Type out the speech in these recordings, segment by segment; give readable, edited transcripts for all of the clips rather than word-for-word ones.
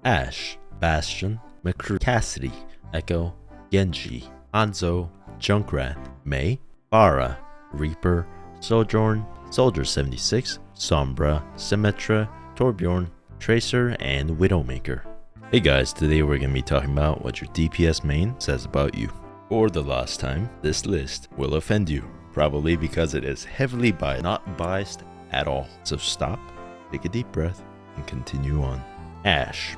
Ashe, Bastion, McCree, Cassidy, Echo, Genji, Hanzo, Junkrat, Mei, Pharah, Reaper, Sojourn, Soldier 76, Sombra, Symmetra, Torbjorn, Tracer, and Widowmaker. Hey guys, today we're going to be talking about what your DPS main says about you. For the last time, this list will offend you, probably because it is heavily biased, not biased at all. So stop, take a deep breath, and continue on. Ashe.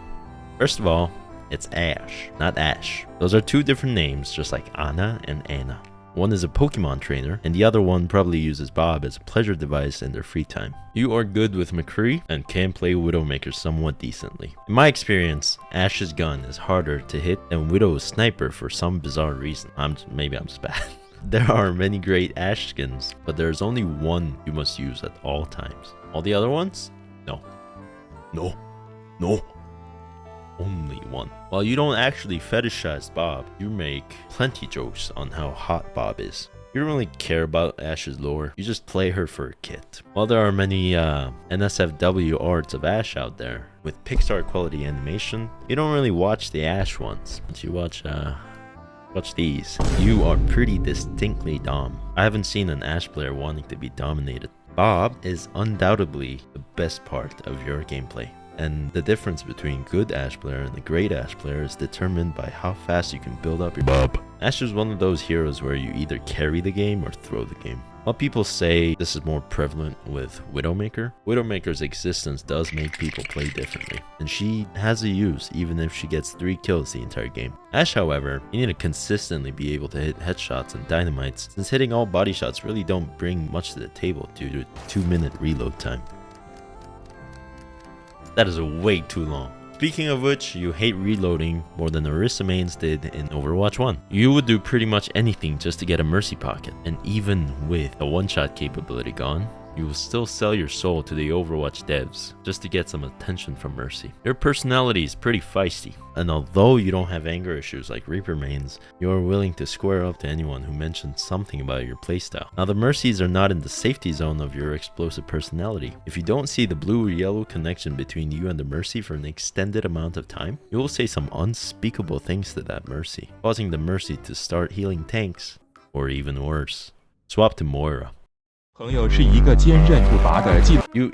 First of all, it's Ashe, not Ashe. Those are two different names, just like Anna and Anna. One is a Pokemon trainer, and the other one probably uses Bob as a pleasure device in their free time. You are good with McCree and can play Widowmaker somewhat decently. In my experience, Ashe's gun is harder to hit than Widow's sniper for some bizarre reason. Maybe I'm just bad. There are many great Ashe skins, but there is only one you must use at all times. All the other ones? No. No. No. Only one. While you don't actually fetishize Bob, you make plenty jokes on how hot Bob is. You don't really care about Ashe's lore, you just play her for a kit. While there are many NSFW arts of Ashe out there with Pixar quality animation, you don't really watch the Ashe ones. But you watch these. You are pretty distinctly dom. I haven't seen an Ashe player wanting to be dominated. Bob is undoubtedly the best part of your gameplay. And the difference between good Ashe player and a great Ashe player is determined by how fast you can build up your Bob. Ashe is one of those heroes where you either carry the game or throw the game. While people say this is more prevalent with Widowmaker, Widowmaker's existence does make people play differently, and she has a use even if she gets 3 kills the entire game. Ashe, however, you need to consistently be able to hit headshots and dynamites, since hitting all body shots really don't bring much to the table due to 2-minute reload time. That is way too long. Speaking of which, you hate reloading more than Orisa mains did in Overwatch 1. You would do pretty much anything just to get a Mercy Pocket, and even with the one-shot capability gone, you will still sell your soul to the Overwatch devs just to get some attention from Mercy. Your personality is pretty feisty, and although you don't have anger issues like Reaper mains, you are willing to square up to anyone who mentions something about your playstyle. Now the Mercies are not in the safety zone of your explosive personality. If you don't see the blue or yellow connection between you and the Mercy for an extended amount of time, you will say some unspeakable things to that Mercy, causing the Mercy to start healing tanks, or even worse, swap to Moira. You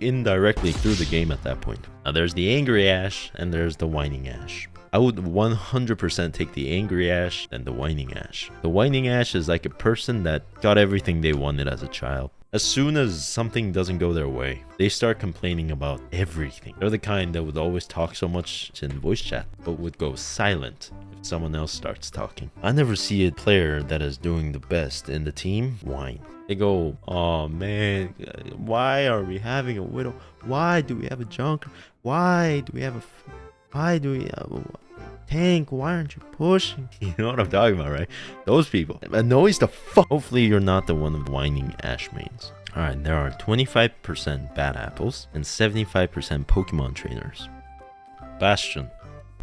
indirectly threw the game at that point. Now there's the angry Ashe and there's the whining Ashe. I would 100% take the angry Ashe than the whining Ashe. The whining Ashe is like a person that got everything they wanted as a child. As soon as something doesn't go their way, they start complaining about everything. They're the kind that would always talk so much in voice chat, but would go silent if someone else starts talking. I never see a player that is doing the best in the team whine. They go, oh man, why are we having a Widow? Why do we have a Junkrat? Why do we have a tank? Why aren't you pushing? You know what I'm talking about, right? Those people. It annoys the fuck. Hopefully you're not the one of the whining Ashe mains. Alright, there are 25% bad apples and 75% Pokemon trainers. Bastion.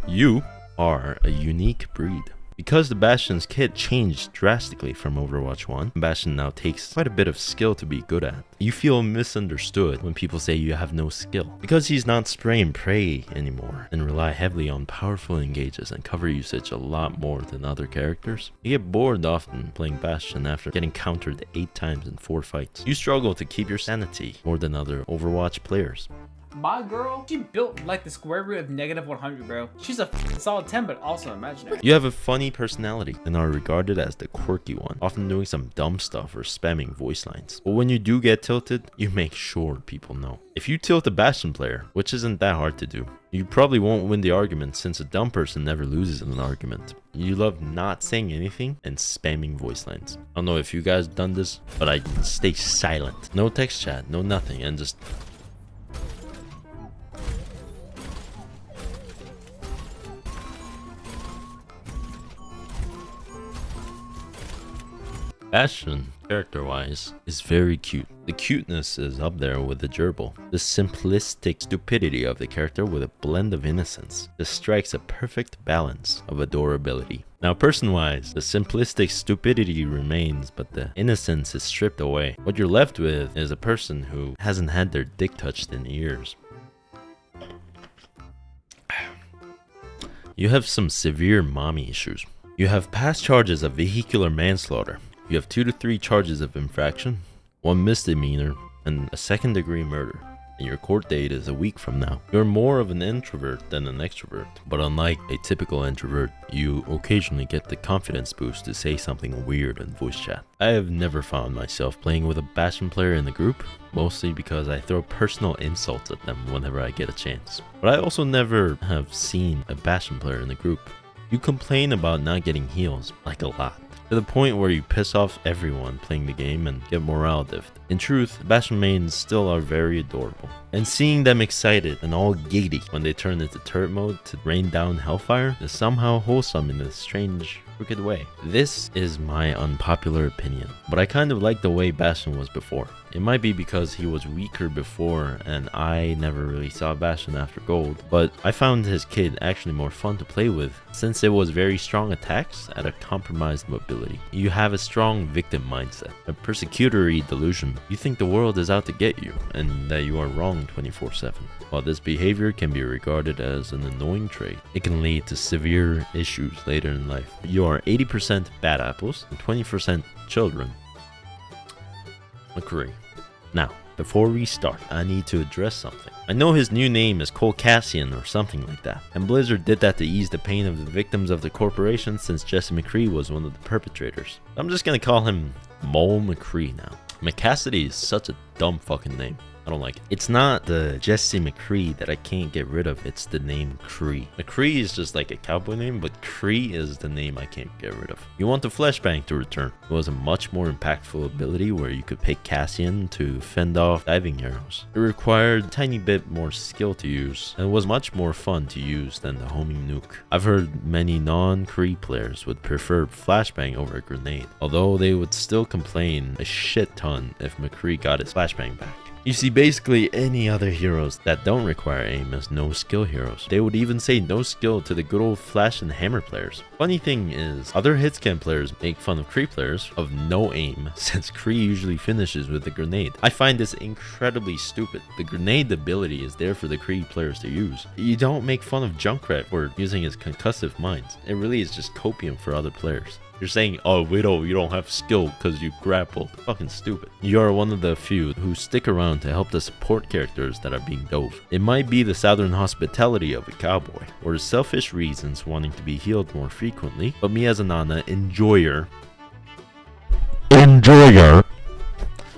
You are a unique breed. Because the Bastion's kit changed drastically from Overwatch 1, Bastion now takes quite a bit of skill to be good at. You feel misunderstood when people say you have no skill. Because he's not spray and pray anymore, and rely heavily on powerful engages and cover usage a lot more than other characters, you get bored often playing Bastion after getting countered 8 times in 4 fights. You struggle to keep your sanity more than other Overwatch players. My girl, she built like the square root of -100, bro. She's a solid 10, but also imaginary. You have a funny personality and are regarded as the quirky one, often doing some dumb stuff or spamming voice lines. But when you do get tilted, you make sure people know. If you tilt a Bastion player, which isn't that hard to do, you probably won't win the argument since a dumb person never loses in an argument. You love not saying anything and spamming voice lines. I don't know if you guys done this, but I stay silent. No text chat, no nothing, and just... Bastion, character-wise, is very cute. The cuteness is up there with the gerbil. The simplistic stupidity of the character with a blend of innocence just strikes a perfect balance of adorability. Now person-wise, the simplistic stupidity remains, but the innocence is stripped away. What you're left with is a person who hasn't had their dick touched in years. You have some severe mommy issues. You have past charges of vehicular manslaughter. You have 2 to 3 charges of infraction, 1 misdemeanor, and a 2nd-degree murder. And your court date is a week from now. You're more of an introvert than an extrovert, but unlike a typical introvert, you occasionally get the confidence boost to say something weird in voice chat. I have never found myself playing with a Bastion player in the group, mostly because I throw personal insults at them whenever I get a chance. But I also never have seen a Bastion player in the group. You complain about not getting heals, like a lot, to the point where you piss off everyone playing the game and get morale diffed. In truth, Bastion mains still are very adorable, and seeing them excited and all giddy when they turn into turret mode to rain down hellfire is somehow wholesome in a strange, crooked way. This is my unpopular opinion, but I kind of like the way Bastion was before. It might be because he was weaker before and I never really saw Bastion after gold, but I found his kit actually more fun to play with since it was very strong attacks at a compromised mobility. You have a strong victim mindset, a persecutory delusion. You think the world is out to get you and that you are wrong 24/7. While this behavior can be regarded as an annoying trait, it can lead to severe issues later in life. You are 80% bad apples and 20% children. McCree. Now, before we start, I need to address something. I know his new name is Cole Cassian or something like that, and Blizzard did that to ease the pain of the victims of the corporation since Jesse McCree was one of the perpetrators. I'm just gonna call him Mole McCree now. Cassidy is such a dumb fucking name. I don't like it. It's not the Jesse McCree that I can't get rid of, it's the name Cree. McCree is just like a cowboy name, but Cree is the name I can't get rid of. You want the flashbang to return. It was a much more impactful ability where you could pick Cassian to fend off diving arrows. It required a tiny bit more skill to use, and was much more fun to use than the homing nuke. I've heard many non-Cree players would prefer flashbang over a grenade, although they would still complain a shit ton if McCree got his flashbang back. You see basically any other heroes that don't require aim as no skill heroes. They would even say no skill to the good old flash and hammer players. Funny thing is, other hitscan players make fun of Cree players of no aim since Cree usually finishes with a grenade. I find this incredibly stupid. The grenade ability is there for the Cree players to use. You don't make fun of Junkrat for using his concussive mines. It really is just copium for other players. You're saying, oh, Widow, you don't have skill because you grappled. Fucking stupid. You are one of the few who stick around to help the support characters that are being dove. It might be the southern hospitality of a cowboy, or the selfish reasons wanting to be healed more frequently, but me as a Nana enjoyer,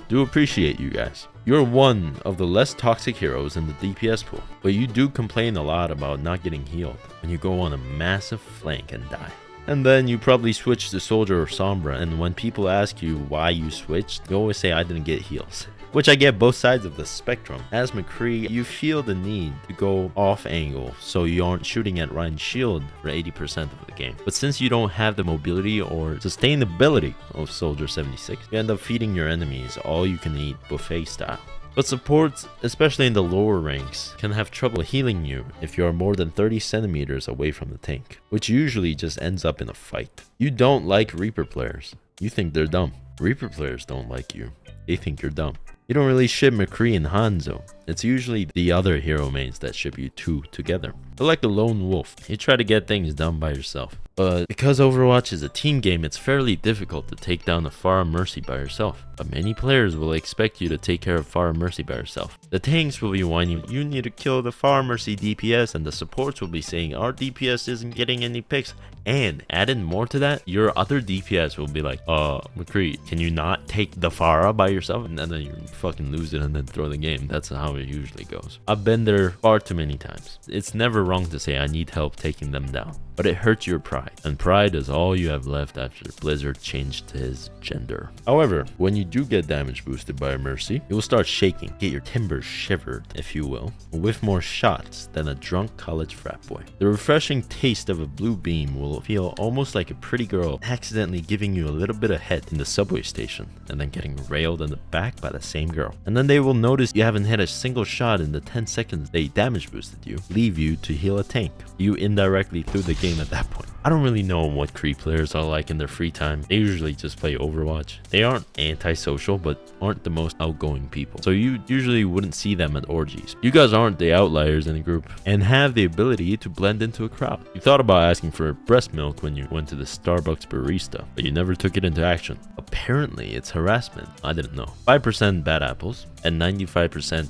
do appreciate you guys. You're one of the less toxic heroes in the DPS pool, but you do complain a lot about not getting healed when you go on a massive flank and die. And then you probably switch to Soldier or Sombra, and when people ask you why you switched, you always say I didn't get heals. Which I get both sides of the spectrum. As McCree, you feel the need to go off angle so you aren't shooting at Ryan's shield for 80% of the game. But since you don't have the mobility or sustainability of Soldier 76, you end up feeding your enemies all you can eat buffet style. But supports, especially in the lower ranks, can have trouble healing you if you are more than 30 centimeters away from the tank, which usually just ends up in a fight. You don't like Reaper players. You think they're dumb. Reaper players don't like you. They think you're dumb. You don't really ship McCree and Hanzo. It's usually the other hero mains that ship you two together. They're like a lone wolf. You try to get things done by yourself. But because Overwatch is a team game, it's fairly difficult to take down a Pharah Mercy by yourself. But many players will expect you to take care of Pharah Mercy by yourself. The tanks will be whining, you need to kill the Pharah Mercy DPS, and the supports will be saying, our DPS isn't getting any picks. And added more to that, your other DPS will be like, McCree, can you not take the Pharah by yourself? And then you fucking lose it and then throw the game. That's how it usually goes. I've been there far too many times. It's never wrong to say I need help taking them down, but it hurts your pride, and pride is all you have left after Blizzard changed his gender. However, when you do get damage boosted by a Mercy, you will start shaking, get your timbers shivered, if you will, with more shots than a drunk college frat boy. The refreshing taste of a blue beam will feel almost like a pretty girl accidentally giving you a little bit of head in the subway station, and then getting railed in the back by the same girl. And then they will notice you haven't hit a single single shot in the 10 seconds they damage boosted you leave you to heal a tank. You indirectly threw the game at that point. I don't really know what McCree players are like in their free time. They usually just play Overwatch. They aren't antisocial, but aren't the most outgoing people. So you usually wouldn't see them at orgies. You guys aren't the outliers in the group and have the ability to blend into a crowd. You thought about asking for breast milk when you went to the Starbucks barista, but you never took it into action. Apparently, it's harassment. I didn't know. 5% bad apples and 95%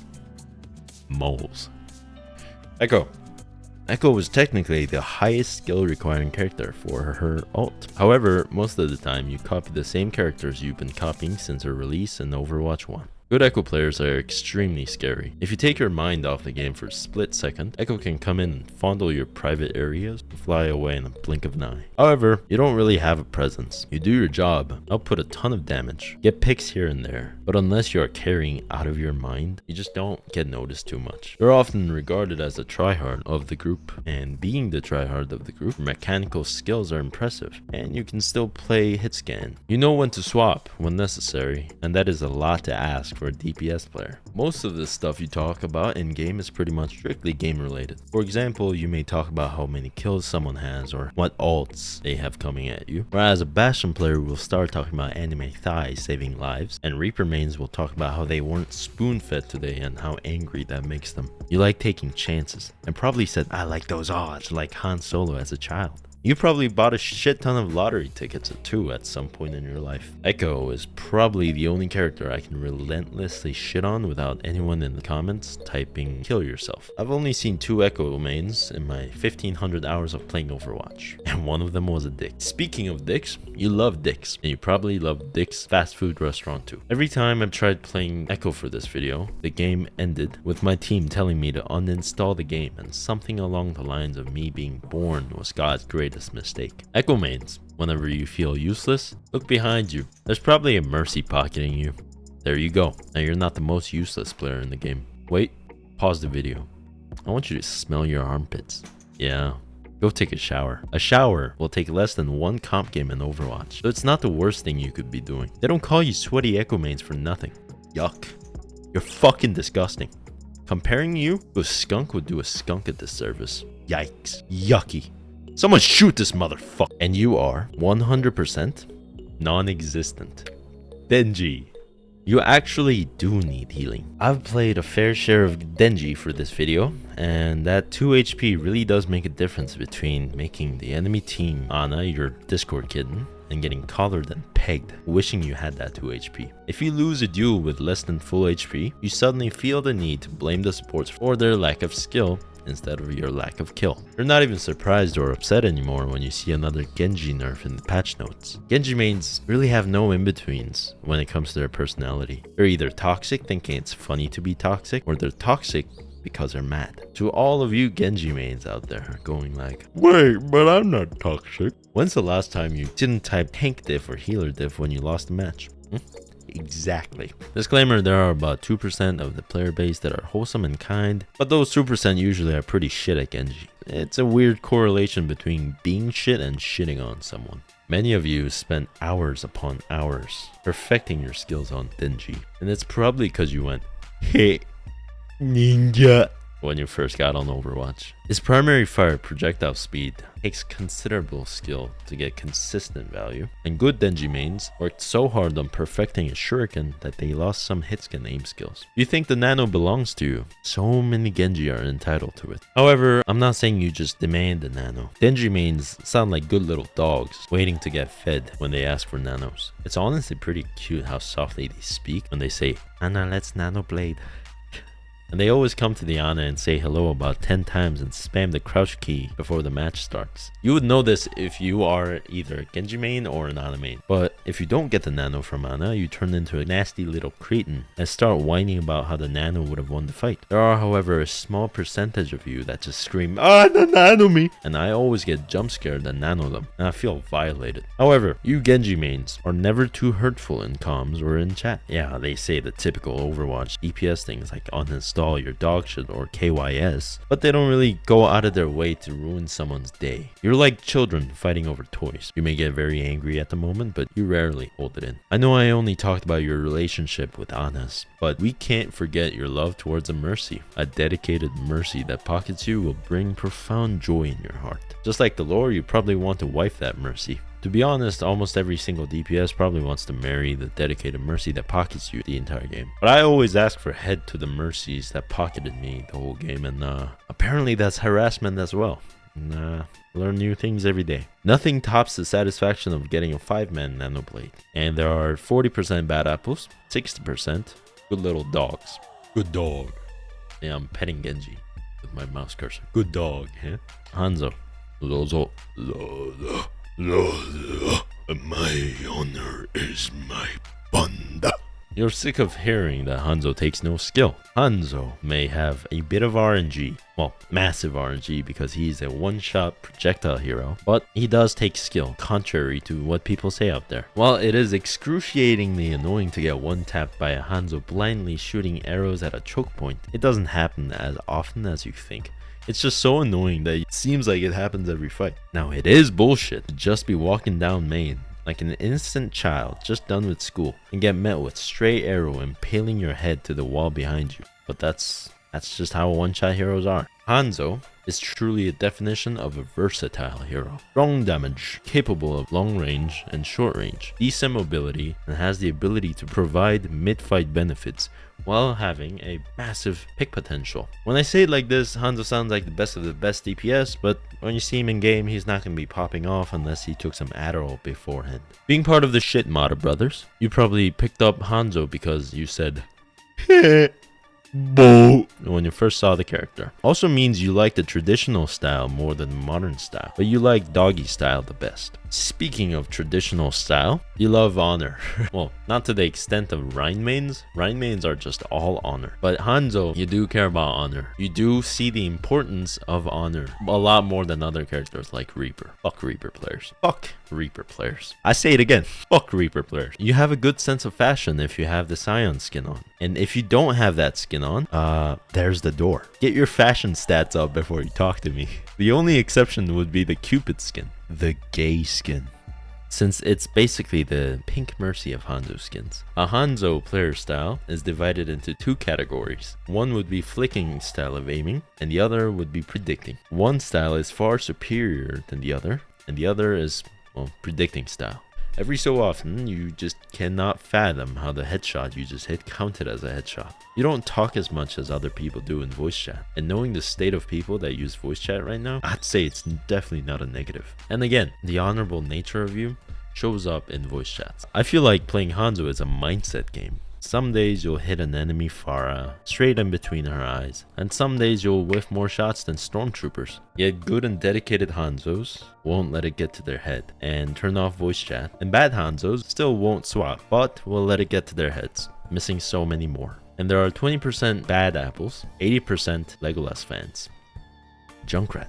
moles. Echo was technically the highest skill requiring character for her ult. However, most of the time you copy the same characters you've been copying since her release in Overwatch 1. Good Echo players are extremely scary. If you take your mind off the game for a split second, Echo can come in and fondle your private areas and fly away in a blink of an eye. However, you don't really have a presence. You do your job, output a ton of damage, get picks here and there, but unless you are carrying out of your mind, you just don't get noticed too much. You're often regarded as a tryhard of the group, and being the tryhard of the group, your mechanical skills are impressive, and you can still play hit scan. You know when to swap when necessary, and that is a lot to ask for a DPS player. Most of the stuff you talk about in game is pretty much strictly game related. For example, you may talk about how many kills someone has or what ults they have coming at you, whereas a Bastion player will start talking about anime thighs saving lives, and Reaper mains will talk about how they weren't spoon fed today and how angry that makes them. You like taking chances and probably said I like those odds like Han Solo as a child. You probably bought a shit ton of lottery tickets too at some point in your life. Echo is probably the only character I can relentlessly shit on without anyone in the comments typing kill yourself. I've only seen 2 Echo mains in my 1500 hours of playing Overwatch, and one of them was a dick. Speaking of dicks, you love dicks, and you probably love Dick's fast food restaurant too. Every time I've tried playing Echo for this video, the game ended with my team telling me to uninstall the game and something along the lines of me being born was God's greatest mistake. Echo mains, whenever you feel useless, look behind you. There's probably a mercy pocketing you. There you go. Now you're not the most useless player in the game. Wait, pause the video. I want you to smell your armpits. Yeah, go take a shower. A shower will take less than 1 comp game in Overwatch, so it's not the worst thing you could be doing. They don't call you sweaty Echo mains for nothing. Yuck. You're fucking disgusting. Comparing you to a skunk would do a skunk a disservice. Yikes. Yucky. Someone shoot this motherfucker. And you are 100% non-existent. Genji. You actually do need healing. I've played a fair share of Genji for this video, and that 2 HP really does make a difference between making the enemy team Ana your Discord kitten and getting collared and pegged, wishing you had that 2 HP. If you lose a duel with less than full HP, you suddenly feel the need to blame the supports for their lack of skill instead of your lack of kill. You're not even surprised or upset anymore when you see another Genji nerf in the patch notes. Genji mains really have no in-betweens when it comes to their personality. They're either toxic thinking it's funny to be toxic, or they're toxic because they're mad. To all of you Genji mains out there going like, wait, but I'm not toxic. When's the last time you didn't type tank diff or healer diff when you lost a match? Exactly. Disclaimer, there are about 2% of the player base that are wholesome and kind, but those 2% usually are pretty shit at Genji. It's a weird correlation between being shit and shitting on someone. Many of you spent hours upon hours perfecting your skills on Genji, and it's probably because you went, hey, ninja, when you first got on Overwatch. His primary fire projectile speed takes considerable skill to get consistent value, and good Genji mains worked so hard on perfecting a shuriken that they lost some hitscan aim skills. You think the nano belongs to you? So many Genji are entitled to it. However, I'm not saying you just demand the nano. Genji mains sound like good little dogs waiting to get fed when they ask for nanos. It's honestly pretty cute how softly they speak when they say, Ana, let's nano blade. And they always come to the Ana and say hello about 10 times and spam the crouch key before the match starts. You would know this if you are either a Genji main or an Ana main. But if you don't get the nano from Ana, you turn into a nasty little cretin and start whining about how the nano would have won the fight. There are, however, a small percentage of you that just scream, ah, the nano me! And I always get jump scared and nano them, and I feel violated. However, you Genji mains are never too hurtful in comms or in chat. Yeah, they say the typical Overwatch DPS things like uninstall install your dog shit or KYS, but they don't really go out of their way to ruin someone's day. You're like children fighting over toys. You may get very angry at the moment, but you rarely hold it in. I know I only talked about your relationship with Anas, but we can't forget your love towards a Mercy. A dedicated Mercy that pockets you will bring profound joy in your heart. Just like the lore, you probably want to wife that Mercy. To be honest, almost every single DPS probably wants to marry the dedicated Mercy that pockets you the entire game. But I always ask for head to the Mercies that pocketed me the whole game, and apparently that's harassment as well. Learn new things every day. Nothing tops the satisfaction of getting a 5-man nanoblade. And there are 40% bad apples, 60% good little dogs. Good dog. Yeah, I'm petting Genji with my mouse cursor. Good dog, huh? Hanzo. Zozo. My honor is my banda. You're sick of hearing that Hanzo takes no skill. Hanzo may have a bit of RNG, well, massive RNG because he's a one-shot projectile hero, but he does take skill, contrary to what people say out there. While it is excruciatingly annoying to get one-tapped by a Hanzo blindly shooting arrows at a choke point, it doesn't happen as often as you think. It's just so annoying that it seems like it happens every fight. Now, it is bullshit to just be walking down main like an innocent child just done with school and get met with stray arrow impaling your head to the wall behind you. But that's just how one-shot heroes are. Hanzo is truly a definition of a versatile hero. Strong damage, capable of long range and short range, decent mobility, and has the ability to provide mid-fight benefits while having a massive pick potential. When I say it like this, Hanzo sounds like the best of the best DPS, but when you see him in game, he's not going to be popping off unless he took some Adderall beforehand. Being part of the shit modder brothers, you probably picked up Hanzo because you said, Bo when you first saw the character. Also means you like the traditional style more than the modern style, but you like doggy style the best. Speaking of traditional style, you love honor. Well, not to the extent of Rhine mains. Rhine mains are just all honor. But Hanzo, you do care about honor. You do see the importance of honor a lot more than other characters like Reaper. Fuck Reaper players. Fuck Reaper players. I say it again. Fuck Reaper players. You have a good sense of fashion if you have the Scion skin on. And if you don't have that skin on, there's the door. Get your fashion stats up before you talk to me. The only exception would be the Cupid skin. The gay skin. Since it's basically the pink Mercy of Hanzo skins. A Hanzo player style is divided into two categories. One would be flicking style of aiming, and the other would be predicting. One style is far superior than the other, and the other is, well, predicting style. Every so often, you just cannot fathom how the headshot you just hit counted as a headshot. You don't talk as much as other people do in voice chat. And knowing the state of people that use voice chat right now, I'd say it's definitely not a negative. And again, the honorable nature of you shows up in voice chats. I feel like playing Hanzo is a mindset game. Some days you'll hit an enemy Pharah straight in between her eyes, and some days you'll whiff more shots than stormtroopers. Yet good and dedicated Hanzos won't let it get to their head and turn off voice chat, and bad Hanzos still won't swap, but will let it get to their heads, missing so many more. And there are 20% bad apples, 80% Legolas fans. Junkrat.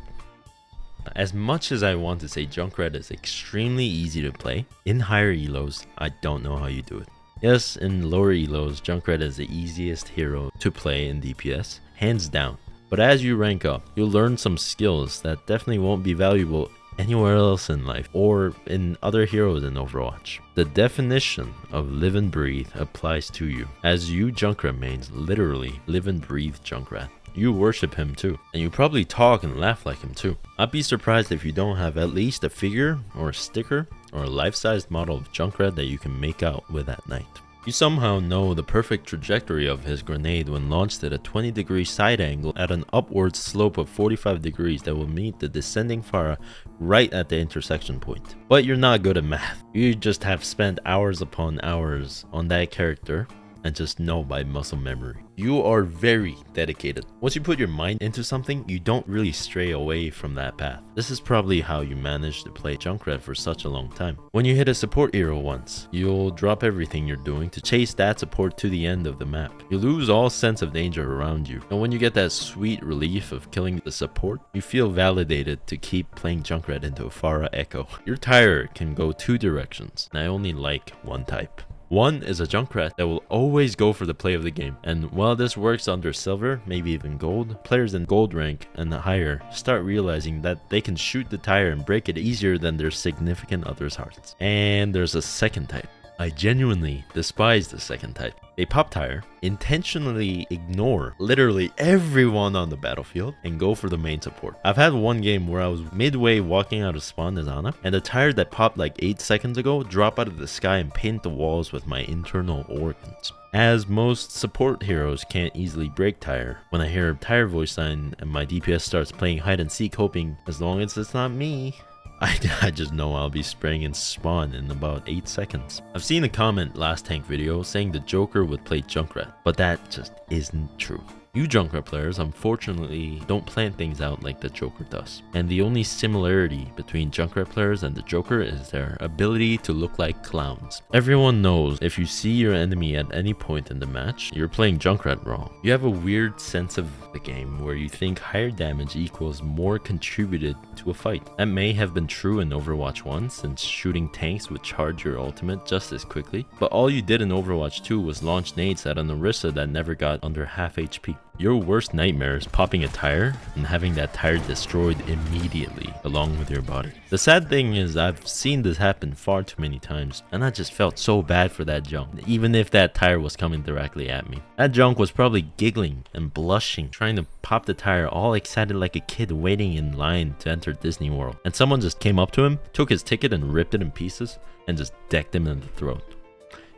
As much as I want to say Junkrat is extremely easy to play, in higher elos, I don't know how you do it. Yes, in lower elos, Junkrat is the easiest hero to play in DPS, hands down. But as you rank up, you'll learn some skills that definitely won't be valuable anywhere else in life or in other heroes in Overwatch. The definition of live and breathe applies to you, as you Junkrat mains literally live and breathe Junkrat. You worship him too, and you probably talk and laugh like him too. I'd be surprised if you don't have at least a figure or a sticker or a life-sized model of Junkrat that you can make out with at night. You somehow know the perfect trajectory of his grenade when launched at a 20-degree side angle at an upward slope of 45 degrees that will meet the descending Pharah right at the intersection point. But you're not good at math. You just have spent hours upon hours on that character and just know by muscle memory. You are very dedicated. Once you put your mind into something, you don't really stray away from that path. This is probably how you managed to play Junkrat for such a long time. When you hit a support hero once, you'll drop everything you're doing to chase that support to the end of the map. You lose all sense of danger around you, and when you get that sweet relief of killing the support, you feel validated to keep playing Junkrat into a Pharah Echo. Your tire can go two directions, and I only like one type. One is a Junkrat that will always go for the play of the game. And while this works under silver, maybe even gold, players in gold rank and higher start realizing that they can shoot the tire and break it easier than their significant other's hearts. And there's a second type. I genuinely despise the second type. They pop tire, intentionally ignore literally everyone on the battlefield, and go for the main support. I've had one game where I was midway walking out of spawn as Ana, and the tire that popped like 8 seconds ago drop out of the sky and paint the walls with my internal organs. As most support heroes can't easily break tire, when I hear tire voice line and my DPS starts playing hide and seek hoping as long as it's not me, I just know I'll be spraying in spawn in about 8 seconds. I've seen a comment last tank video saying the Joker would play Junkrat, but that just isn't true. You Junkrat players unfortunately don't plan things out like the Joker does. And the only similarity between Junkrat players and the Joker is their ability to look like clowns. Everyone knows if you see your enemy at any point in the match, you're playing Junkrat wrong. You have a weird sense of the game where you think higher damage equals more contributed to a fight. That may have been true in Overwatch 1 since shooting tanks would charge your ultimate just as quickly, but all you did in Overwatch 2 was launch nades at an Orisa that never got under half HP. Your worst nightmare is popping a tire and having that tire destroyed immediately along with your body. The sad thing is I've seen this happen far too many times, and I just felt so bad for that junk, even if that tire was coming directly at me. That junk was probably giggling and blushing, trying to pop the tire, all excited like a kid waiting in line to enter Disney World. And someone just came up to him, took his ticket and ripped it in pieces, and just decked him in the throat.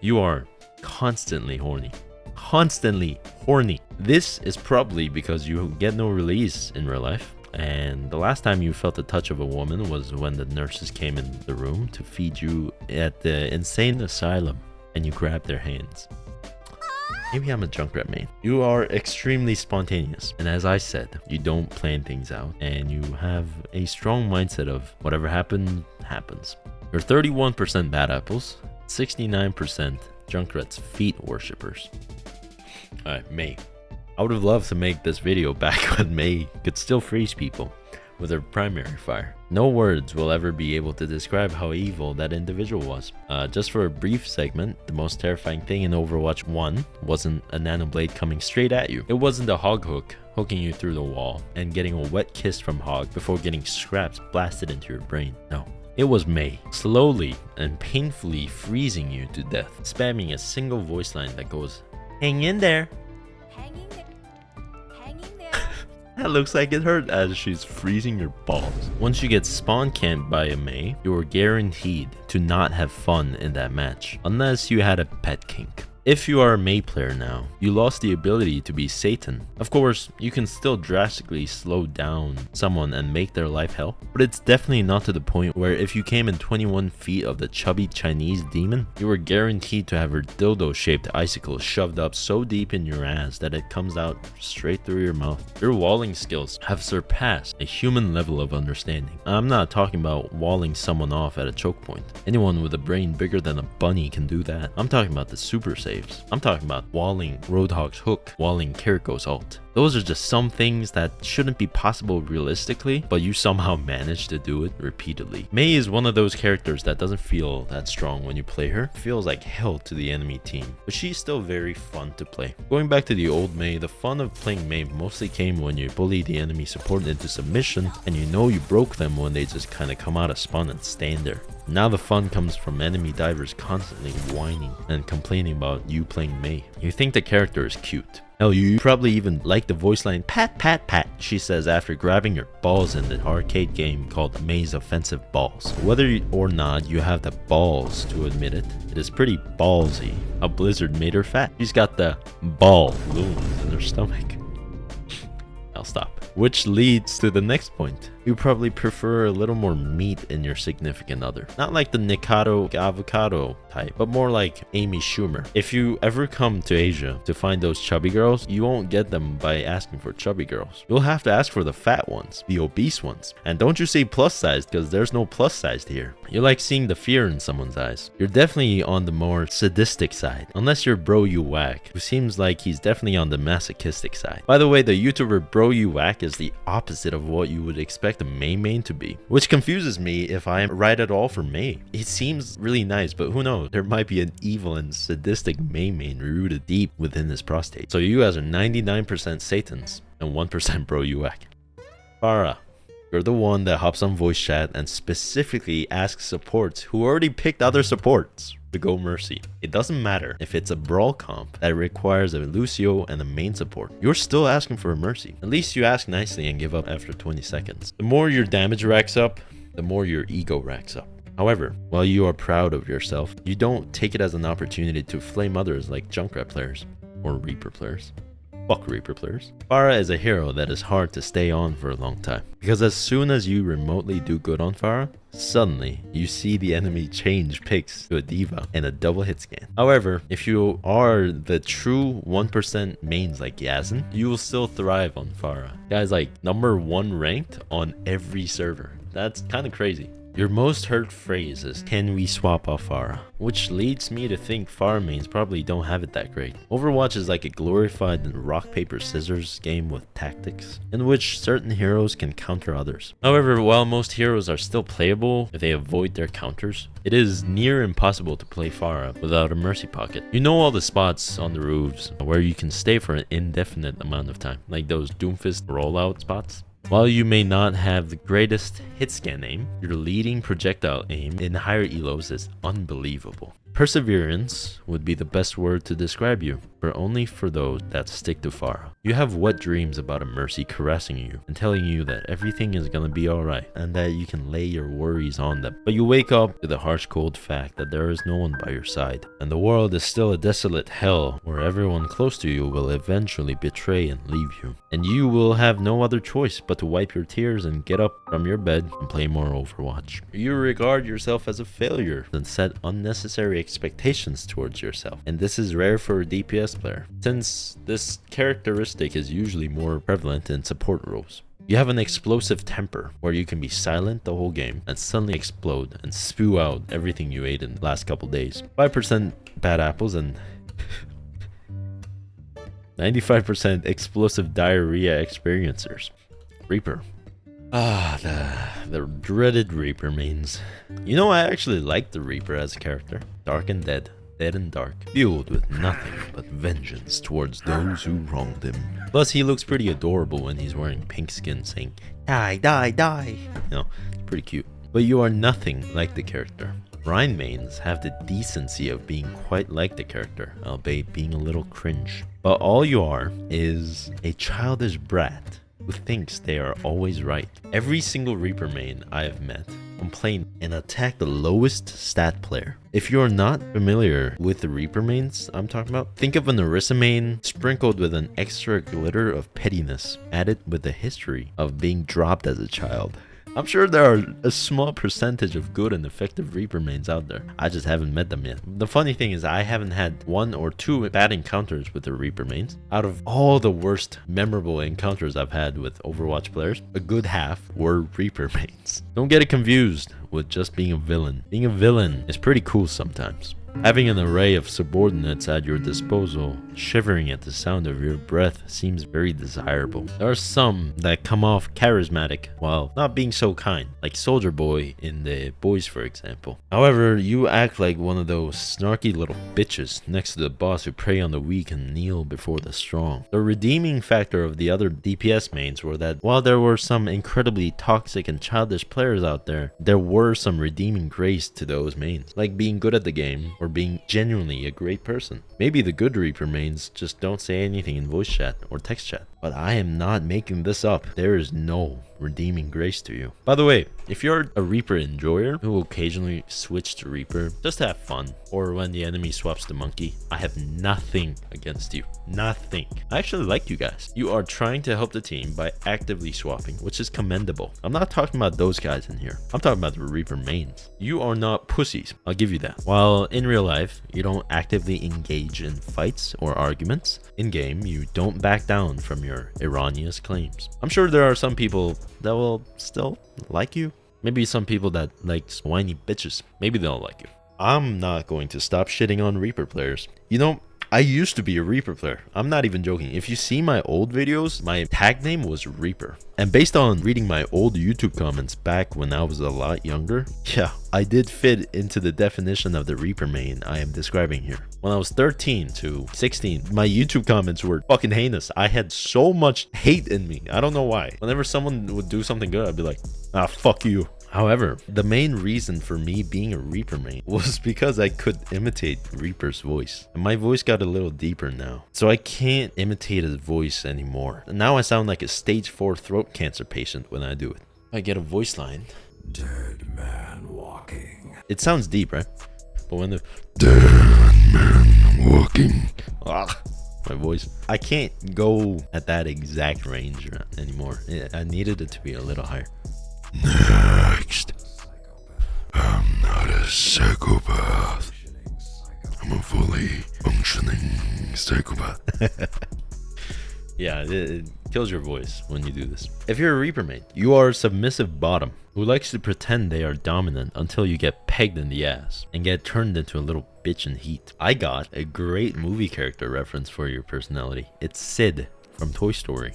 You are constantly horny. Constantly horny. This is probably because you get no release in real life, and the last time you felt the touch of a woman was when the nurses came in the room to feed you at the insane asylum and you grabbed their hands. Maybe I'm a Junkrat main. You are extremely spontaneous, and as I said, you don't plan things out and you have a strong mindset of whatever happened happens. You're 31% bad apples, 69% Junkrat's feet worshippers. Alright, Mei. I would have loved to make this video back when Mei could still freeze people with her primary fire. No words will ever be able to describe how evil that individual was. Just for a brief segment, the most terrifying thing in Overwatch 1 wasn't a nanoblade coming straight at you. It wasn't a hog hook hooking you through the wall and getting a wet kiss from hog before getting scraps blasted into your brain. No. It was Mei, slowly and painfully freezing you to death, spamming a single voice line that goes, "Hang in there." Hanging there. Hanging there. That looks like it hurt as she's freezing your balls. Once you get spawn camped by a Mei, you are guaranteed to not have fun in that match, unless you had a pet kink. If you are a Mei player now, you lost the ability to be Satan. Of course, you can still drastically slow down someone and make their life hell, but it's definitely not to the point where if you came in 21 feet of the chubby Chinese demon, you were guaranteed to have her dildo-shaped icicle shoved up so deep in your ass that it comes out straight through your mouth. Your walling skills have surpassed a human level of understanding. I'm not talking about walling someone off at a choke point. Anyone with a brain bigger than a bunny can do that. I'm talking about the super saves. I'm talking about walling Roadhog's hook, walling Kiriko's ult. Those are just some things that shouldn't be possible realistically, but you somehow manage to do it repeatedly. Mei is one of those characters that doesn't feel that strong when you play her. It feels like hell to the enemy team, but she's still very fun to play. Going back to the old Mei, the fun of playing Mei mostly came when you bully the enemy support into submission, and you know you broke them when they just kind of come out of spawn and stand there. Now the fun comes from enemy divers constantly whining and complaining about you playing Mei. You think the character is cute. Hell, you probably even like the voice line "pat pat pat" she says after grabbing your balls in the arcade game called Mei's Offensive Balls. Whether or not you have the balls to admit it, it is pretty ballsy how Blizzard made her fat. She's got the ball wounds in her stomach. I'll stop. Which leads to the next point. You probably prefer a little more meat in your significant other. Not like the Nikado avocado type, but more like Amy Schumer. If you ever come to Asia to find those chubby girls, you won't get them by asking for chubby girls. You'll have to ask for the fat ones, the obese ones. And don't you say plus sized, because there's no plus sized here. You like seeing the fear in someone's eyes. You're definitely on the more sadistic side, unless you're Bro You Whack, who seems like he's definitely on the masochistic side. By the way, the YouTuber Bro You Whack attack is the opposite of what you would expect a main to be, which confuses me if I am right at all for Mei. It seems really nice, but who knows? There might be an evil and sadistic main rooted deep within his prostate. So you guys are 99% Satans and 1% bro UAC. Pharah, you're the one that hops on voice chat and specifically asks supports who already picked other supports to go Mercy. It doesn't matter if it's a brawl comp that requires a Lucio and a main support. You're still asking for a Mercy. At least you ask nicely and give up after 20 seconds. The more your damage racks up, the more your ego racks up. However, while you are proud of yourself, you don't take it as an opportunity to flame others like Junkrat players or Reaper players. Fuck Reaper players. Pharah is a hero that is hard to stay on for a long time, because as soon as you remotely do good on Pharah, suddenly you see the enemy change picks to a diva and a double hit scan. However, if you are the true 1% mains like Yazin, you will still thrive on Pharah. Guys, like #1 ranked on every server. That's kind of crazy. Your most heard phrase is, "Can we swap off Pharah?" Which leads me to think Pharah mains probably don't have it that great. Overwatch is like a glorified rock, paper, scissors game with tactics, in which certain heroes can counter others. However, while most heroes are still playable if they avoid their counters, it is near impossible to play Pharah without a mercy pocket. You know all the spots on the roofs where you can stay for an indefinite amount of time, like those Doomfist rollout spots. While you may not have the greatest hit scan aim, your leading projectile aim in higher elos is unbelievable. Perseverance would be the best word to describe you, but only for those that stick to Pharah. You have wet dreams about a Mercy caressing you and telling you that everything is gonna be alright and that you can lay your worries on them. But you wake up to the harsh cold fact that there is no one by your side, and the world is still a desolate hell where everyone close to you will eventually betray and leave you. And you will have no other choice but to wipe your tears and get up from your bed and play more Overwatch. You regard yourself as a failure and set unnecessary expectations towards yourself, and this is rare for a DPS player, since this characteristic is usually more prevalent in support roles. You have an explosive temper where you can be silent the whole game and suddenly explode and spew out everything you ate in the last couple days. 5% bad apples and 95% explosive diarrhea experiencers. Reaper. The dreaded Reaper mains. You know, I actually like the Reaper as a character. Dark and dead and dark, fueled with nothing but vengeance towards those who wronged him. Plus, he looks pretty adorable when he's wearing pink skin saying, "Die, die, die." You know, it's pretty cute. But you are nothing like the character. Rhine mains have the decency of being quite like the character, albeit being a little cringe. But all you are is a childish brat who thinks they are always right. Every single Reaper main I have met complain and attack the lowest stat player. If you're not familiar with the Reaper mains I'm talking about, think of an Orisa main sprinkled with an extra glitter of pettiness, added with a history of being dropped as a child. I'm sure there are a small percentage of good and effective Reaper mains out there. I just haven't met them yet. The funny thing is I haven't had 1 or 2 bad encounters with the Reaper mains. Out of all the worst memorable encounters I've had with Overwatch players, a good half were Reaper mains. Don't get it confused with just being a villain. Being a villain is pretty cool sometimes. Having an array of subordinates at your disposal, shivering at the sound of your breath, seems very desirable. There are some that come off charismatic while not being so kind, like Soldier Boy in The Boys for example. However, you act like one of those snarky little bitches next to the boss who prey on the weak and kneel before the strong. The redeeming factor of the other DPS mains were that while there were some incredibly toxic and childish players out there, there were some redeeming grace to those mains, like being good at the game or being genuinely a great person. Maybe the good Reaper mains just don't say anything in voice chat or text chat, but I am not making this up. There is no redeeming grace to you. By the way, if you're a Reaper enjoyer who will occasionally switch to Reaper just to have fun, or when the enemy swaps to Monkey, I have nothing against you. Nothing. I actually like you guys. You are trying to help the team by actively swapping, which is commendable. I'm not talking about those guys in here. I'm talking about the Reaper mains. You are not pussies. I'll give you that. While in real life, you don't actively engage in fights or arguments, in game, you don't back down from your erroneous claims. I'm sure there are some people that will still like you. Maybe some people that like whiny bitches. Maybe they'll like you. I'm not going to stop shitting on Reaper players. You know, I used to be a Reaper player. I'm not even joking. If you see my old videos, my tag name was Reaper. And based on reading my old YouTube comments back when I was a lot younger, yeah, I did fit into the definition of the Reaper main I am describing here. When I was 13 to 16, my YouTube comments were fucking heinous. I had so much hate in me. I don't know why. Whenever someone would do something good, I'd be like, ah, fuck you. However, the main reason for me being a Reaper main was because I could imitate Reaper's voice. And my voice got a little deeper now, so I can't imitate his voice anymore. Now I sound like a stage 4 throat cancer patient when I do it. I get a voice line. Dead man walking. It sounds deep, right? But when the dead man walking, my voice, I can't go at that exact range anymore. I needed it to be a little higher. Next, I'm not a psychopath. I'm a fully functioning psychopath. Yeah, it kills your voice when you do this. If you're a Reaper main, you are a submissive bottom who likes to pretend they are dominant until you get pegged in the ass and get turned into a little bitch in heat. I got a great movie character reference for your personality. It's Sid from Toy Story.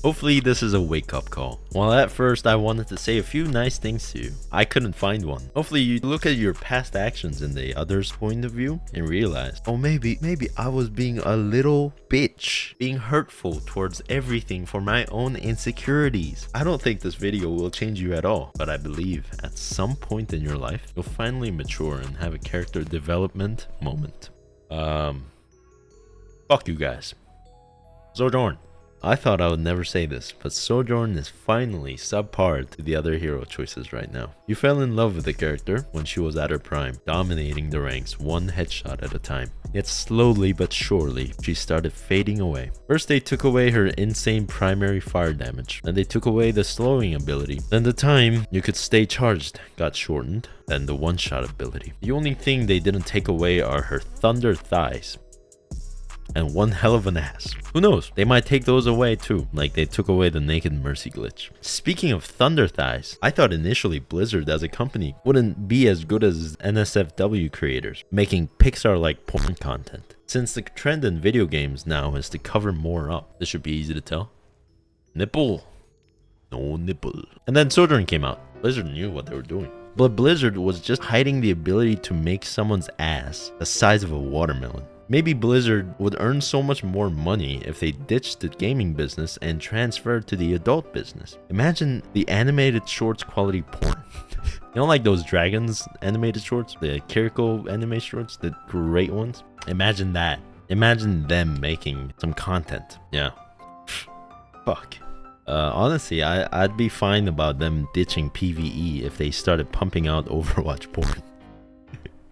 Hopefully this is a wake-up call. While at first I wanted to say a few nice things to you, I couldn't find one. Hopefully you look at your past actions in the other's point of view and realize, oh, maybe I was being a little bitch, being hurtful towards everything for my own insecurities. I don't think this video will change you at all, but I believe at some point in your life, you'll finally mature and have a character development moment. Fuck you guys. Sojourn. I thought I would never say this, but Sojourn is finally subpar to the other hero choices right now. You fell in love with the character when she was at her prime, dominating the ranks one headshot at a time. Yet slowly but surely, she started fading away. First they took away her insane primary fire damage, then they took away the slowing ability, then the time you could stay charged got shortened, then the one-shot ability. The only thing they didn't take away are her thunder thighs. And one hell of an ass. Who knows? They might take those away too, like they took away the naked mercy glitch. Speaking of thunder thighs, I thought initially Blizzard as a company wouldn't be as good as NSFW creators, making Pixar-like porn content. Since the trend in video games now is to cover more up, this should be easy to tell. Nipple. No nipple. And then Sojourn came out. Blizzard knew what they were doing. But Blizzard was just hiding the ability to make someone's ass the size of a watermelon. Maybe Blizzard would earn so much more money if they ditched the gaming business and transferred to the adult business. Imagine the animated shorts quality porn. You know, like those dragons animated shorts, the Kiriko anime shorts, the great ones? Imagine that. Imagine them making some content. Yeah. Fuck. Honestly, I'd be fine about them ditching PvE if they started pumping out Overwatch porn.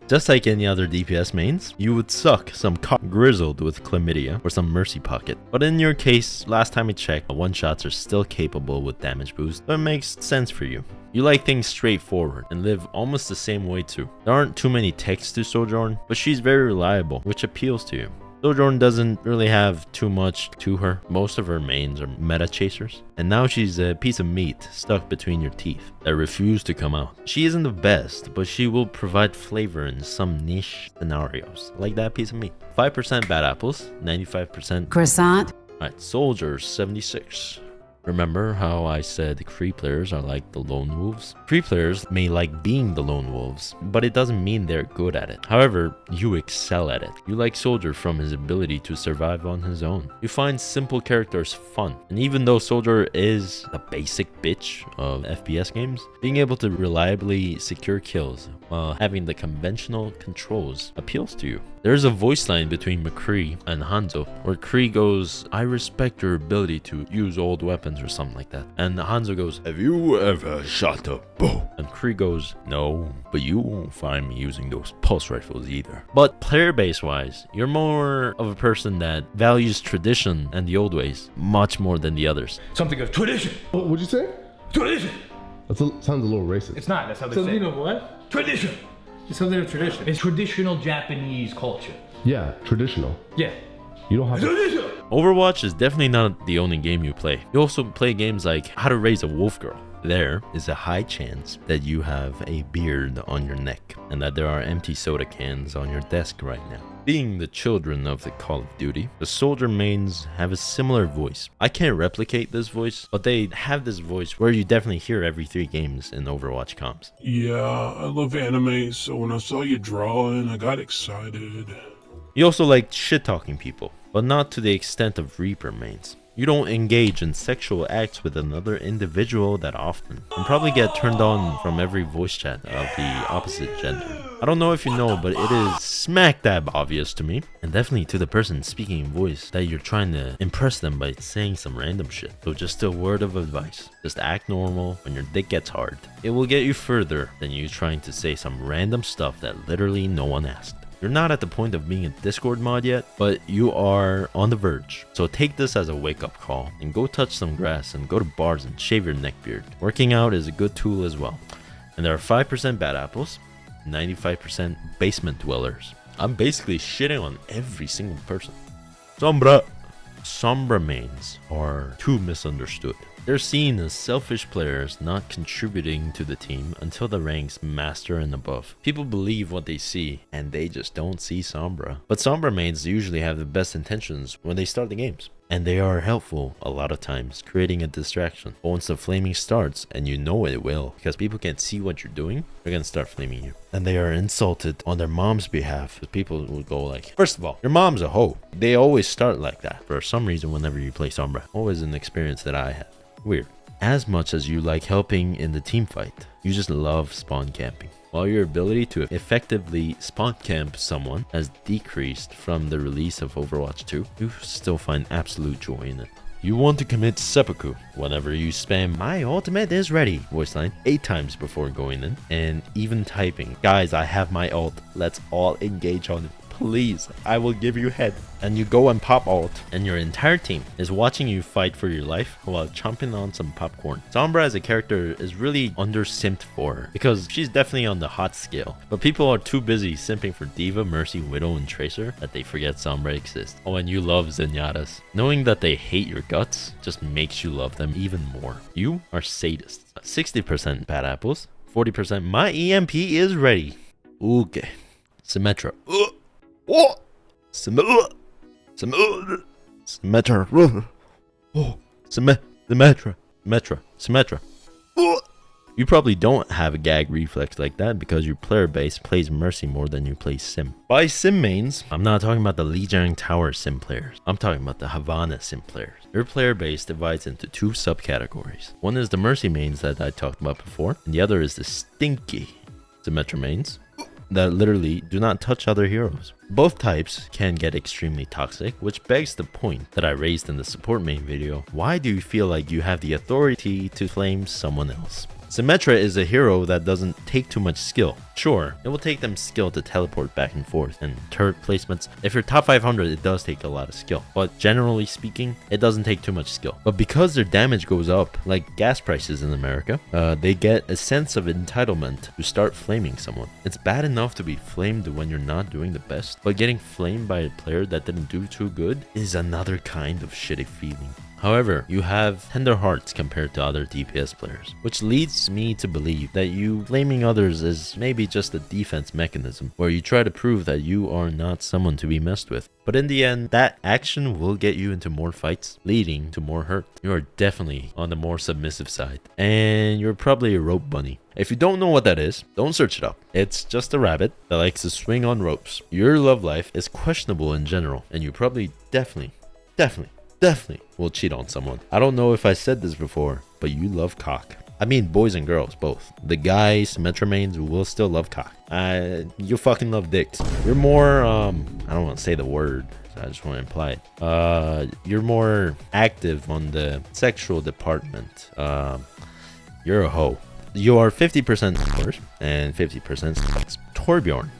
Just like any other DPS mains, you would suck some cock grizzled with chlamydia or some mercy pocket. But in your case, last time I checked, one-shots are still capable with damage boost, so it makes sense for you. You like things straightforward and live almost the same way too. There aren't too many texts to Sojourn, but she's very reliable, which appeals to you. Sojourn doesn't really have too much to her. Most of her mains are meta chasers. And now she's a piece of meat stuck between your teeth that refuse to come out. She isn't the best, but she will provide flavor in some niche scenarios, like that piece of meat. 5% bad apples, 95% croissant. Alright, Soldier 76. Remember how I said Kree players are like the lone wolves? Kree players may like being the lone wolves, but it doesn't mean they're good at it. However, you excel at it. You like Soldier from his ability to survive on his own. You find simple characters fun. And even though Soldier is the basic bitch of FPS games, being able to reliably secure kills while having the conventional controls appeals to you. There's a voice line between McCree and Hanzo where Kree goes, "I respect your ability to use old weapons," or something like that. And Hanzo goes, "Have you ever shot a bow?" And Kree goes, "No, but you won't find me using those pulse rifles either." But player base wise, you're more of a person that values tradition and the old ways much more than the others. Something of tradition. What'd you say? Tradition. Sounds a little racist. It's not. That's how they Something say of what? tradition. It's something of tradition. It's traditional Japanese culture. Yeah, traditional. Yeah. You don't have to. Tradition. Overwatch is definitely not the only game you play. You also play games like How to Raise a Wolf Girl. There is a high chance that you have a beard on your neck and that there are empty soda cans on your desk right now. Being the children of the Call of Duty, the soldier mains have a similar voice. I can't replicate this voice, but they have this voice where you definitely hear every 3 games in Overwatch comps. Yeah, I love anime, so when I saw you drawing, I got excited. You also like shit-talking people, but not to the extent of Reaper mains. You don't engage in sexual acts with another individual that often, and probably get turned on from every voice chat of the opposite gender. I don't know if you know, but it is smack dab obvious to me, and definitely to the person speaking in voice, that you're trying to impress them by saying some random shit. So just a word of advice, just act normal when your dick gets hard. It will get you further than you trying to say some random stuff that literally no one asked. You're not at the point of being a Discord mod yet, but you are on the verge. So take this as a wake-up call and go touch some grass and go to bars and shave your neckbeard. Working out is a good tool as well. And there are 5% bad apples, 95% basement dwellers. I'm basically shitting on every single person. Sombra mains are too misunderstood. They're seen as selfish players not contributing to the team until the ranks master and above. People believe what they see, and they just don't see Sombra. But Sombra mains usually have the best intentions when they start the games. And they are helpful a lot of times, creating a distraction. But once the flaming starts, and you know it will, because people can't see what you're doing, they're gonna start flaming you. And they are insulted on their mom's behalf, because people will go like, first of all, your mom's a hoe. They always start like that, for some reason whenever you play Sombra. Always an experience that I had. Weird. As much as you like helping in the team fight, you just love spawn camping. While your ability to effectively spawn camp someone has decreased from the release of Overwatch 2, you still find absolute joy in it. You want to commit seppuku whenever you spam "my ultimate is ready" voice line 8 times before going in, and even typing "guys, I have my ult, let's all engage on it. Please, I will give you head." And you go and pop ult, and your entire team is watching you fight for your life while chomping on some popcorn. Sombra as a character is really under-simped for her, because she's definitely on the hot scale. But people are too busy simping for Diva, Mercy, Widow, and Tracer that they forget Sombra exists. Oh, and you love Zenyatas. Knowing that they hate your guts just makes you love them even more. You are sadists. 60% bad apples, 40% "my EMP is ready." Okay. Symmetra. Oh, Symmetra. You probably don't have a gag reflex like that because your player base plays Mercy more than you play Sim. By Sim mains, I'm not talking about the Lijiang Tower Sim players. I'm talking about the Havana Sim players. Their player base divides into 2 subcategories. One is the Mercy mains that I talked about before, and the other is the stinky Symmetra mains that literally do not touch other heroes. Both types can get extremely toxic, which begs the point that I raised in the support main video. Why do you feel like you have the authority to flame someone else? Symmetra is a hero that doesn't take too much skill. Sure, it will take them skill to teleport back and forth and turret placements. If you're top 500, it does take a lot of skill. But generally speaking, it doesn't take too much skill. But because their damage goes up, like gas prices in America, they get a sense of entitlement to start flaming someone. It's bad enough to be flamed when you're not doing the best, but getting flamed by a player that didn't do too good is another kind of shitty feeling. However, you have tender hearts compared to other DPS players, which leads me to believe that you flaming others is maybe just a defense mechanism, where you try to prove that you are not someone to be messed with. But in the end, that action will get you into more fights, leading to more hurt. You are definitely on the more submissive side, and you're probably a rope bunny. If you don't know what that is, don't search it up. It's just a rabbit that likes to swing on ropes. Your love life is questionable in general, and you probably definitely will cheat on someone. I don't know if I said this before, but you love cock. I mean boys and girls, both. The guys, Symmetra mains, will still love cock. You fucking love dicks. You're more, I don't want to say the word, so I just want to imply it. You're more active on the sexual department. You're a hoe. You are 50% scores and 50% sex. Torbjorn,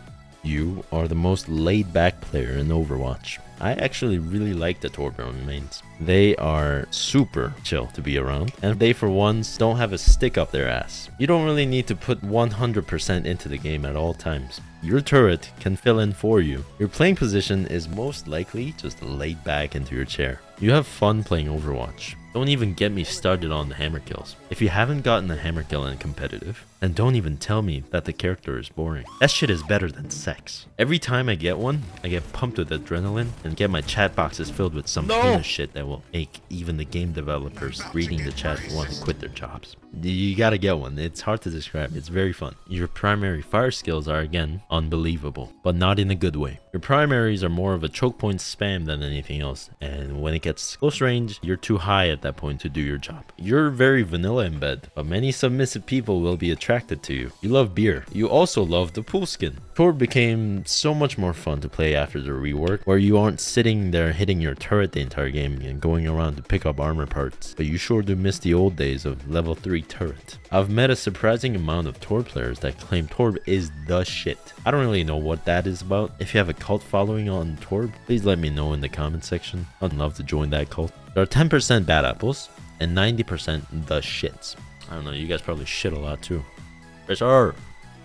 you are the most laid-back player in Overwatch. I actually really like the Torbjorn mains. They are super chill to be around, and they for once don't have a stick up their ass. You don't really need to put 100% into the game at all times. Your turret can fill in for you. Your playing position is most likely just laid back into your chair. You have fun playing Overwatch. Don't even get me started on the hammer kills. If you haven't gotten a hammer kill in competitive, And don't even tell me that the character is boring. That shit is better than sex. Every time I get one, I get pumped with adrenaline and get my chat boxes filled with some heinous shit that will make even the game developers reading the chat want to quit their jobs. You gotta get one. It's hard to describe. It's very fun. Your primary fire skills are, again, unbelievable, but not in a good way. Your primaries are more of a choke point spam than anything else, and when it gets close range, you're too high at that point to do your job. You're very vanilla in bed, but many submissive people will be attracted to you. You love beer. You also love the pool skin. Torb became so much more fun to play after the rework, where you aren't sitting there hitting your turret the entire game and going around to pick up armor parts, but you sure do miss the old days of level 3 turret. I've met a surprising amount of Torb players that claim Torb is the shit. I don't really know what that is about. If you have a cult following on Torb, please let me know in the comment section. I'd love to join that cult. There are 10% bad apples and 90% the shits. I don't know, you guys probably shit a lot too. Tracer!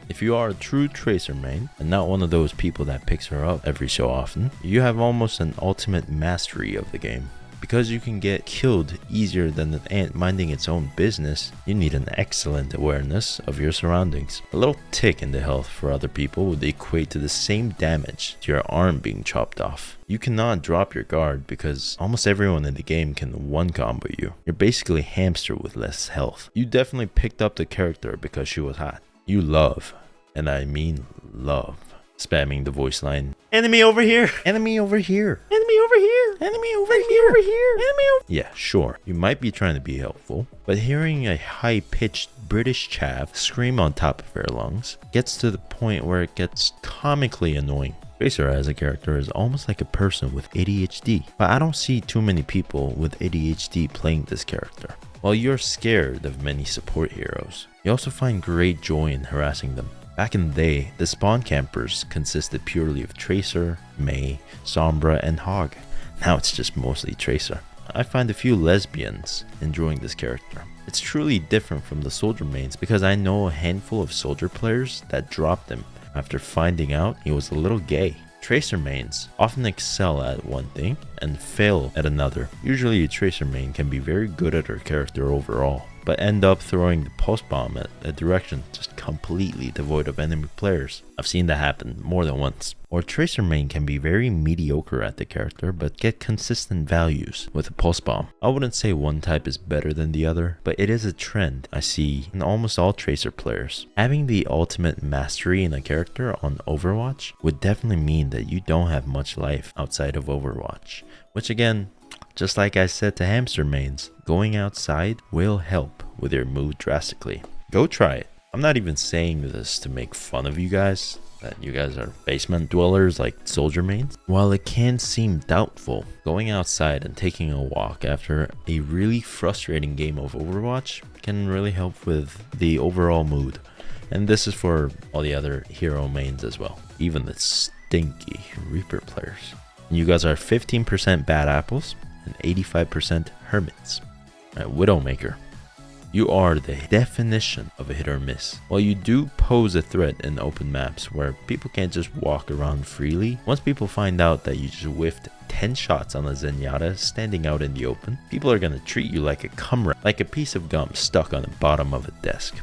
If you are a true Tracer main and not one of those people that picks her up every so often, you have almost an ultimate mastery of the game. Because you can get killed easier than an ant minding its own business, you need an excellent awareness of your surroundings. A little tick in the health for other people would equate to the same damage to your arm being chopped off. You cannot drop your guard because almost everyone in the game can one combo you. You're basically a hamster with less health. You definitely picked up the character because she was hot. You love, and I mean love, spamming the voice line. Enemy over here! Enemy over here! Enemy over here! Enemy over here! Over here! Enemy over. Yeah, sure. You might be trying to be helpful, but hearing a high-pitched British chav scream on top of their lungs gets to the point where it gets comically annoying. Tracer as a character is almost like a person with ADHD, but I don't see too many people with ADHD playing this character. While you're scared of many support heroes, you also find great joy in harassing them. Back in the day, the spawn campers consisted purely of Tracer, Mei, Sombra, and Hog. Now it's just mostly Tracer. I find a few lesbians enjoying this character. It's truly different from the soldier mains because I know a handful of soldier players that dropped him after finding out he was a little gay. Tracer mains often excel at one thing and fail at another. Usually a Tracer main can be very good at her character overall, but end up throwing the pulse bomb at a direction just completely devoid of enemy players. I've seen that happen more than once. Or Tracer main can be very mediocre at the character but get consistent values with a pulse bomb. I wouldn't say one type is better than the other, but it is a trend I see in almost all Tracer players. Having the ultimate mastery in a character on Overwatch would definitely mean that you don't have much life outside of Overwatch, which again, just like I said to hamster mains, going outside will help with your mood drastically. Go try it. I'm not even saying this to make fun of you guys, that you guys are basement dwellers like soldier mains. While it can seem doubtful, going outside and taking a walk after a really frustrating game of Overwatch can really help with the overall mood. And this is for all the other hero mains as well, even the stinky Reaper players. You guys are 15% bad apples and 85% hermits. Alright, Widowmaker. You are the definition of a hit or miss. While you do pose a threat in open maps where people can't just walk around freely, once people find out that you just whiffed 10 shots on a Zenyatta standing out in the open, people are gonna treat you like a cumrat, like a piece of gum stuck on the bottom of a desk.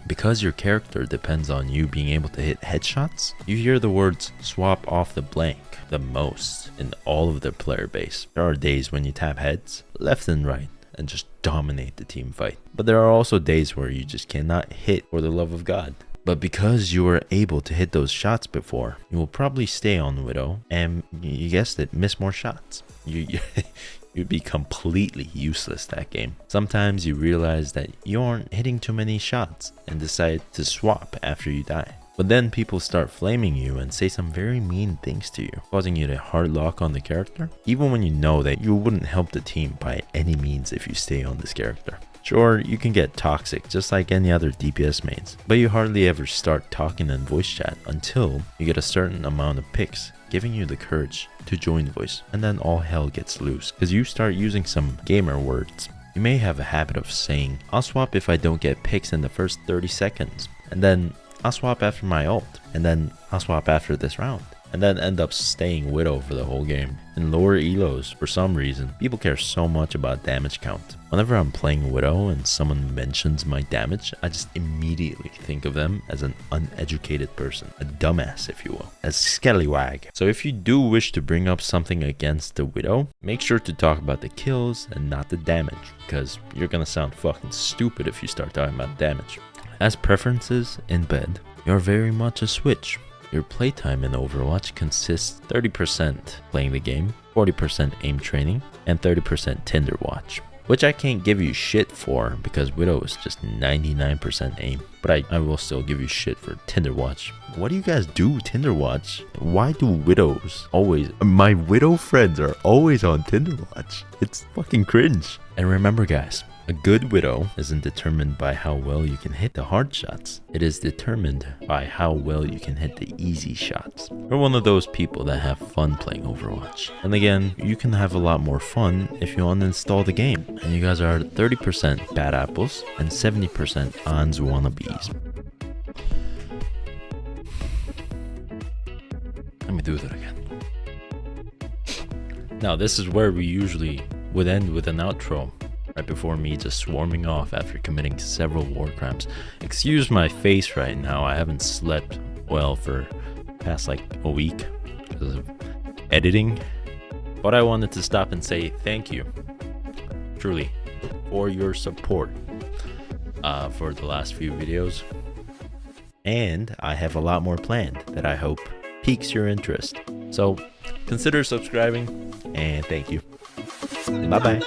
Because your character depends on you being able to hit headshots, you hear the words swap off the blank the most in all of the player base. There are days when you tap heads left and right and just dominate the team fight. But there are also days where you just cannot hit for the love of God. But because you were able to hit those shots before, you will probably stay on Widow and, you guessed it, miss more shots. You'd be completely useless that game. Sometimes you realize that you aren't hitting too many shots and decide to swap after you die. But then people start flaming you and say some very mean things to you, causing you to hard lock on the character, even when you know that you wouldn't help the team by any means if you stay on this character. Sure, you can get toxic just like any other DPS mains, but you hardly ever start talking in voice chat until you get a certain amount of picks, giving you the courage to join voice, and then all hell gets loose because you start using some gamer words. You may have a habit of saying, I'll swap if I don't get picks in the first 30 seconds, and then I'll swap after my ult, and then I'll swap after this round. and then end up staying Widow for the whole game. In lower elos, for some reason, people care so much about damage count. Whenever I'm playing Widow and someone mentions my damage, I just immediately think of them as an uneducated person, a dumbass if you will, a scallywag. So if you do wish to bring up something against the Widow, make sure to talk about the kills and not the damage, because you're gonna sound fucking stupid if you start talking about damage. As preferences in bed, you're very much a switch. Your playtime in Overwatch consists 30% playing the game, 40% aim training, and 30% Tinder watch. Which I can't give you shit for because Widow is just 99% aim. But I will still give you shit for Tinder watch. What do you guys do Tinder watch? Why do Widows always... My Widow friends are always on Tinder watch. It's fucking cringe. And remember guys, a good Widow isn't determined by how well you can hit the hard shots. It is determined by how well you can hit the easy shots. You're one of those people that have fun playing Overwatch. And again, you can have a lot more fun if you uninstall the game. And you guys are 30% bad apples and 70% Ons wannabes. Let me do that again. Now this is where we usually would end with an outro. Right before me just swarming off after committing several war crimes. Excuse my face right now, I haven't slept well for past like a week because of editing. But I wanted to stop and say thank you, truly, for your support for the last few videos. And I have a lot more planned that I hope piques your interest. So consider subscribing and thank you. Bye bye.